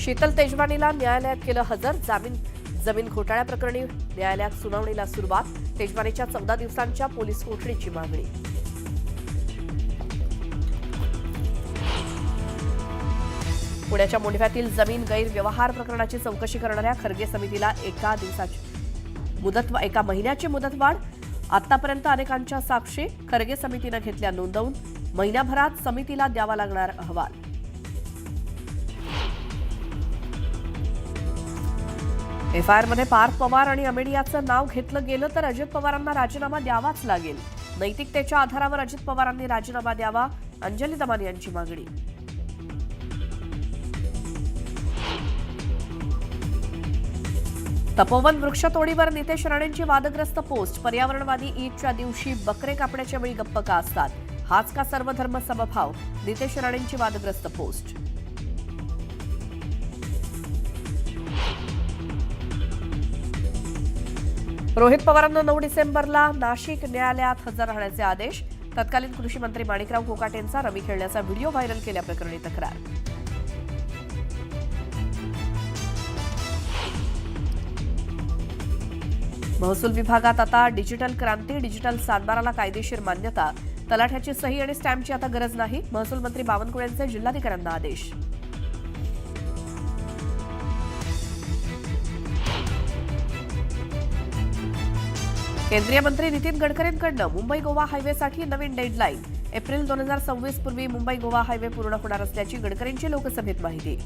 शीतल तेजवानीला न्यायालयात केलं हजर. जमीन घोटाळ्याप्रकरणी न्यायालयात सुनावणीला सुरुवात. तेजवानीच्या 14 दिवसांच्या पोलीस कोठडीची मागणी. पुण्याच्या मोंढव्यातील जमीन गैरव्यवहार प्रकरणाची चौकशी करणाऱ्या खर्गे समितीला एका महिन्याची मुदतवाढ. आतापर्यंत अनेकांच्या साक्षी खर्गे समितीनं घेतल्या नोंदवून. महिन्याभरात समितीला द्यावा लागणार अहवाल. एफआयआरमध्ये पार्थ पवार आणि अमेडियाचं नाव घेतलं गेलं तर अजित पवारांना राजीनामा द्यावाच लागेल. नैतिकतेच्या आधारावर अजित पवारांनी राजीनामा द्यावा, अंजली दमानी यांची मागणी. तपोवन वृक्षतोडीवर नितेश राणेंची वादग्रस्त पोस्ट. पर्यावरणवादी ईदच्या दिवशी बकरे कापण्याच्या वेळी गप्प का असतात? हाच का सर्वधर्म समभाव? नितेश राणेंची वादग्रस्त पोस्ट. रोहित पवारांना 9 डिसेंबरला नाशिक न्यायालयात हजर राहण्याचे आदेश. तत्कालीन कृषी मंत्री माणिकराव कोकाटेंचा रमी खेळण्याचा व्हिडिओ व्हायरल केल्याप्रकरणी तक्रार. महसूल विभागात आता डिजिटल क्रांती. डिजिटल सातबाराला कायदेशीर मान्यता. तलाठ्याची सही आणि स्टॅम्पची आता गरज नाही. महसूल मंत्री बावनकुळेंचे जिल्हाधिकाऱ्यांना आदेश. केंद्रीय मंत्री नितीन गडकरींकडून मुंबई गोवा हायवेसाठी नवीन डेडलाईन. एप्रिल 2026 पूर्वी मुंबई गोवा हायवे पूर्ण होणार असल्याची गडकरींची लोकसभेत माहिती.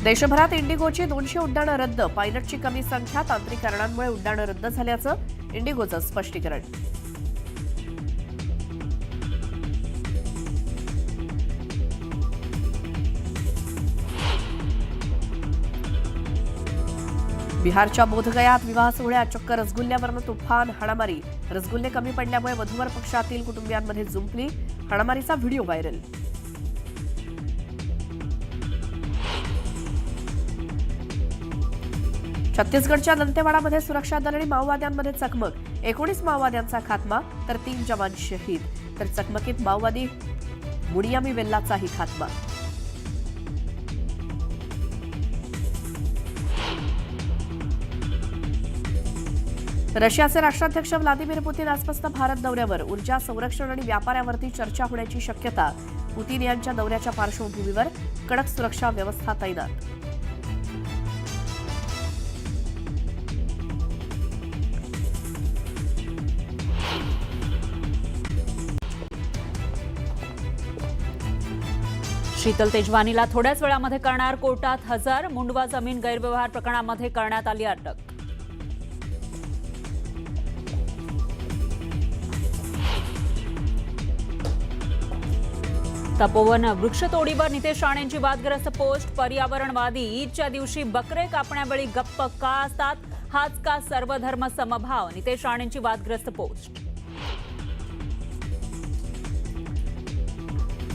देशभरात इंडिगोची 200 उड्डाणं रद्द. पायलटची कमी संख्या, तांत्रिक कारणांमुळे उड्डाणं रद्द झाल्याचं इंडिगोचं स्पष्टीकरण. बिहारच्या बोधगयात विवाह सोहळ्यात चक्क रसगुल्ल्यावरनं तुफान हाणामारी. रसगुल्ले कमी पडल्यामुळे वधूवर पक्षातील कुटुंबियांमध्ये जुंपली. हाणामारीचा व्हिडिओ व्हायरल. छत्तीसगडच्या दंतेवाडामध्ये सुरक्षा दल आणि माओवाद्यांमध्ये चकमक. 19 माओवाद्यांचा खात्मा तर 3 जवान शहीद. तर चकमकीत माओवादी मुडियामी वेल्लाचाही खात्मा. रशियाचे राष्ट्राध्यक्ष व्लादिमीर पुतीन आजपासून भारत दौऱ्यावर. ऊर्जा, संरक्षण आणि व्यापारावरती चर्चा होण्याची शक्यता. पुतीन यांच्या दौऱ्याच्या पार्श्वभूमीवर कडक सुरक्षा व्यवस्था तैनात. शीतल तेजवानीला थोड्याच वेळामध्ये करणार कोर्टात हजर. मुंडवा जमीन गैरव्यवहार प्रकरणामध्ये करण्यात आली अटक. तपोवन वृक्षतोडीवर नितेश राणेंची वादग्रस्त पोस्ट. पर्यावरणवादी ईदच्या दिवशी बकरे कापण्यावेळी गप्प का असतात? हाच का सर्वधर्म समभाव? नितेश राणेंची वादग्रस्त पोस्ट.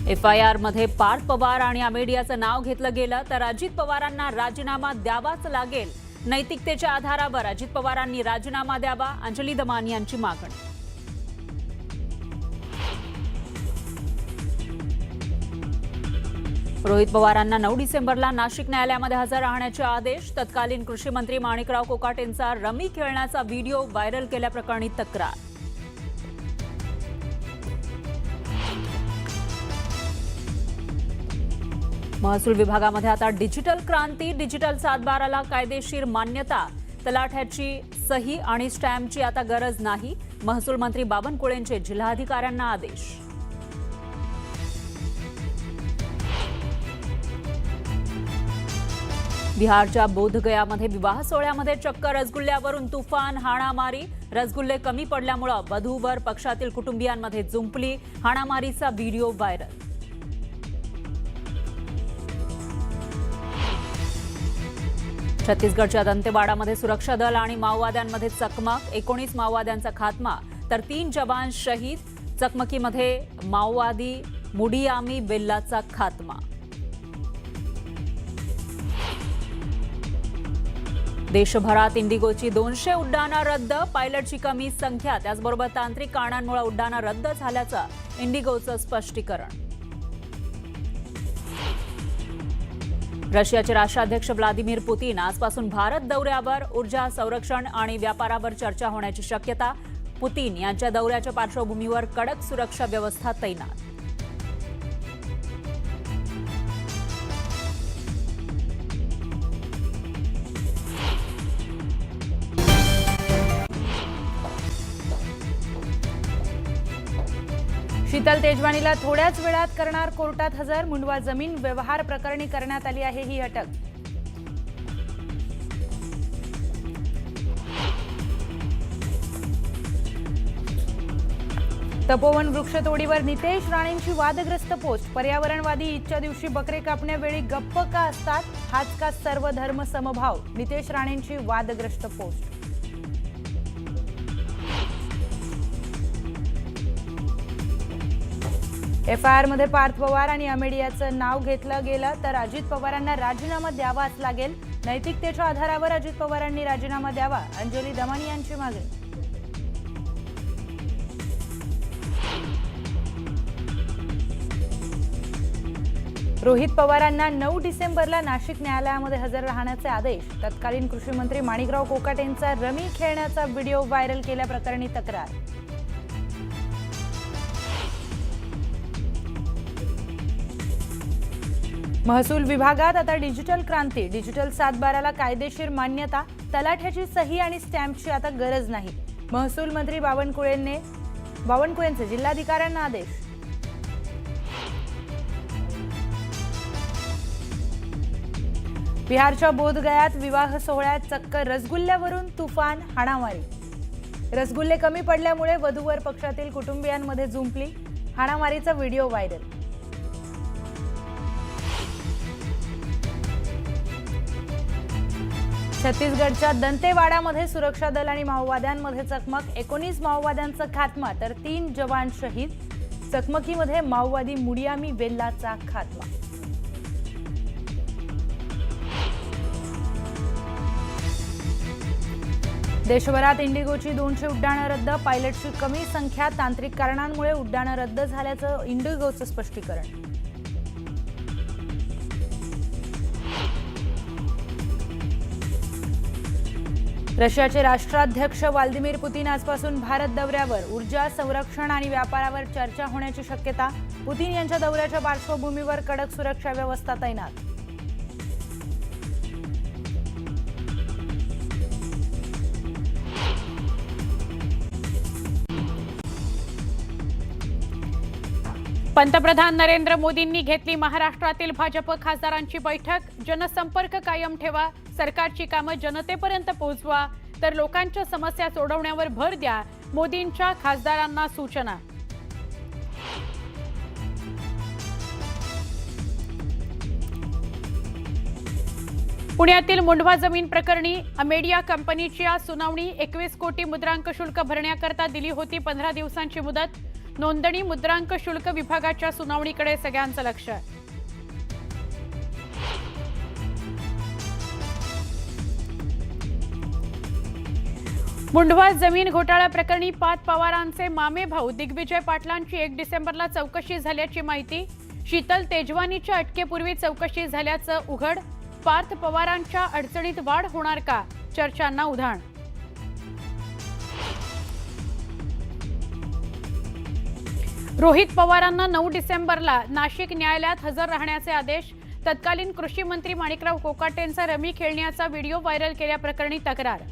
एफआयआरमध्ये पार्थ पवार आणि अमेडियाचं नाव घेतलं गेलं तर अजित पवारांना राजीनामा द्यावाच लागेल. नैतिकतेच्या आधारावर अजित पवारांनी राजीनामा द्यावा, अंजली दमानी यांची मागणी. रोहित पवारांना 9 डिसेंबरला नाशिक न्यायालयामध्ये हजर राहण्याचे आदेश. तत्कालीन कृषी मंत्री माणिकराव कोकाटेंचा रमी खेळण्याचा व्हिडिओ व्हायरल केल्याप्रकरणी तक्रार. महसूल विभागामध्ये आता डिजिटल क्रांती. डिजिटल सातबाराला कायदेशीर मान्यता. तलाठ्याची सही आणि स्टॅम्पची आता गरज नाही. महसूल मंत्री बावनकुळेंचे जिल्हाधिकाऱ्यांना आदेश. बिहारच्या बोधगयामध्ये विवाह सोहळ्यामध्ये चक्क रसगुल्ल्यावरून तुफान हाणामारी. रसगुल्ले कमी पडल्यामुळे वधूवर पक्षातील कुटुंबियांमध्ये जुंपली. हाणामारीचा व्हिडिओ व्हायरल. छत्तीसगडच्या दंतेवाडामध्ये सुरक्षा दल आणि माओवाद्यांमध्ये चकमक. 19 माओवाद्यांचा खात्मा तर 3 जवान शहीद. चकमकीमध्ये माओवादी मुडियामी वेल्लाचा खात्मा. देशभरात इंडिगोची 200 उड्डाणं रद्द, पायलटची कमी संख्या, त्याचबरोबर तांत्रिक कारणांमुळे उड्डाणं रद्द झाल्याचं इंडिगोचं स्पष्टीकरण. रशियाचे राष्ट्राध्यक्ष व्लादिमीर पुतीन आजपासून भारत दौऱ्यावर. ऊर्जा, संरक्षण आणि व्यापारावर चर्चा होण्याची शक्यता. पुतीन यांच्या दौऱ्याच्या पार्श्वभूमीवर कडक सुरक्षा व्यवस्था तैनात. शीतल तेजवानीला थोड्याच वेळात करणार कोर्टात हजर. मुंडवा जमीन व्यवहार प्रकरणी करण्यात आली आहे ही अटक. तपोवन वृक्षतोडीवर नितेश राणेंची वादग्रस्त पोस्ट. पर्यावरणवादी ईदच्या दिवशी बकरे कापण्यावेळी गप्प का असतात, हाच का सर्व धर्म समभाव. नितेश राणेंची वादग्रस्त पोस्ट. FIR मध्ये पार्थ पवार आणि अमेडियाचं नाव घेतलं गेलं तर अजित पवारांना राजीनामा द्यावाच लागेल. नैतिकतेच्या आधारावर अजित पवारांनी राजीनामा द्यावा, अंजली दमानी यांची मागणी. रोहित पवारांना 9 डिसेंबरला नाशिक न्यायालयामध्ये हजर राहण्याचे आदेश. तत्कालीन कृषी मंत्री माणिकराव कोकाटेंचा रमी खेळण्याचा व्हिडिओ व्हायरल केल्याप्रकरणी तक्रार. महसूल विभागात आता डिजिटल क्रांती. डिजिटल 7/12ला कायदेशीर मान्यता. तलाठ्याची सही आणि स्टॅम्पची आता गरज नाही. महसूल मंत्री बावनकुळेंचे जिल्हाधिकाऱ्यांना आदेश. बिहारच्या बोधगयात विवाह सोहळ्यात चक्क रसगुल्ल्यावरून तुफान हाणामारी. रसगुल्ले कमी पडल्यामुळे वधूवर पक्षातील कुटुंबियांमध्ये जुंपली. हाणामारीचा व्हिडिओ व्हायरल. छत्तीसगडच्या दंतेवाडामध्ये सुरक्षा दल आणि माओवाद्यांमध्ये चकमक. 19 माओवाद्यांचा खात्मा तर 3 जवान शहीद. चकमकीमध्ये माओवादी मुडियामी वेल्लाचा खात्मा. देशभरात इंडिगोची 200 उड्डाणं रद्द, पायलटची कमी संख्या, तांत्रिक कारणांमुळे उड्डाणं रद्द झाल्याचं इंडिगोचं स्पष्टीकरण. रशियाचे राष्ट्राध्यक्ष व्लादिमीर पुतीन आजपासून भारत दौऱ्यावर. ऊर्जा, संरक्षण आणि व्यापारावर चर्चा होण्याची शक्यता. पुतीन यांच्या दौऱ्याच्या पार्श्वभूमीवर कडक सुरक्षा व्यवस्था तैनात. पंतप्रधान नरेंद्र मोदींनी घेतली महाराष्ट्रातील भाजप खासदारांची बैठक. जनसंपर्क कायम ठेवा, सरकारची कामं जनतेपर्यंत पोहोचवा, तर लोकांच्या समस्या सोडवण्यावर भर द्या, मोदींच्या खासदारांना सूचना. पुण्यातील मुंडवा जमीन प्रकरणी अमेडिया कंपनीची आज सुनावणी. 21 कोटी मुद्रांक शुल्क भरण्याकरता दिली होती 15 दिवसांची मुदत. नोंदणी मुद्रांक शुल्क विभागाच्या सुनावणीकडे सगळ्यांचं लक्ष. मुंडवा जमीन घोटाळा प्रकरणी पार्थ पवारांचे मामे भाऊ दिग्विजय पाटलांची 1 डिसेंबरला चौकशी झाल्याची माहिती. शीतल तेजवानीच्या अटकेपूर्वी चौकशी झाल्याचं उघड. पार्थ पवारांच्या अडचणीत वाढ होणार का, चर्चांना उधाण. रोहित पवारांना 9 डिसेंबरला नाशिक न्यायालयात हजर राहण्याचे आदेश. तत्कालीन कृषी मंत्री माणिकराव कोकाटेंचा रमी खेळण्याचा व्हिडिओ व्हायरल केल्याप्रकरणी तक्रार.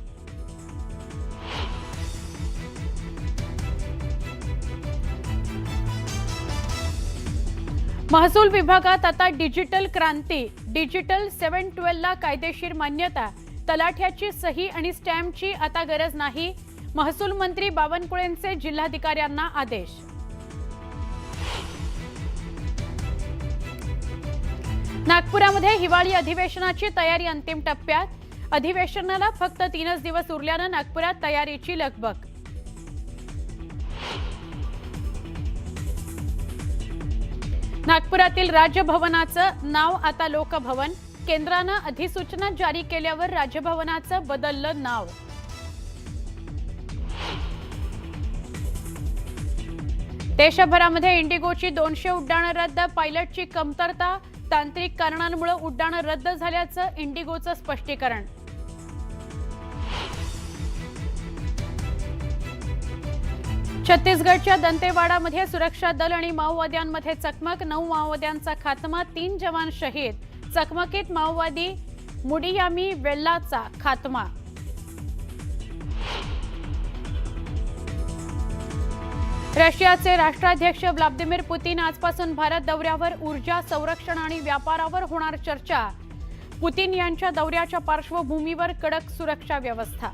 महसूल विभागात आता डिजिटल क्रांती. डिजिटल 7/12ला कायदेशीर मान्यता. तलाठ्याची सही आणि स्टॅम्पची आता गरज नाही. महसूल मंत्री बावनकुळेंचे जिल्हाधिकाऱ्यांना आदेश. नागपुरामध्ये हिवाळी अधिवेशनाची तयारी अंतिम टप्प्यात. अधिवेशनाला फक्त 3च दिवस उरल्यानं नागपुरात तयारीची लगबग. नागपुरातील राजभवनाचं नाव आता लोकभवन. केंद्रानं अधिसूचना जारी केल्यावर राजभवनाचं बदललं नाव. देशभरामध्ये इंडिगोची 200 उड्डाणं रद्द. पायलटची कमतरता, तांत्रिक कारणांमुळे उड्डाणं रद्द झाल्याचं इंडिगोचं स्पष्टीकरण. छत्तीसगडच्या दंतेवाडामध्ये सुरक्षा दल आणि माओवाद्यांमध्ये चकमक. 9 माओवाद्यांचा खात्मा, 3 जवान शहीद. चकमकीत माओवादी मुडियामी वेल्लाचा खात्मा. रशियाचे राष्ट्राध्यक्ष व्लादिमीर पुतीन आजपासून भारत दौऱ्यावर. ऊर्जा, संरक्षण आणि व्यापारावर होणार चर्चा. पुतीन यांच्या दौऱ्याच्या पार्श्वभूमीवर कडक सुरक्षा व्यवस्था.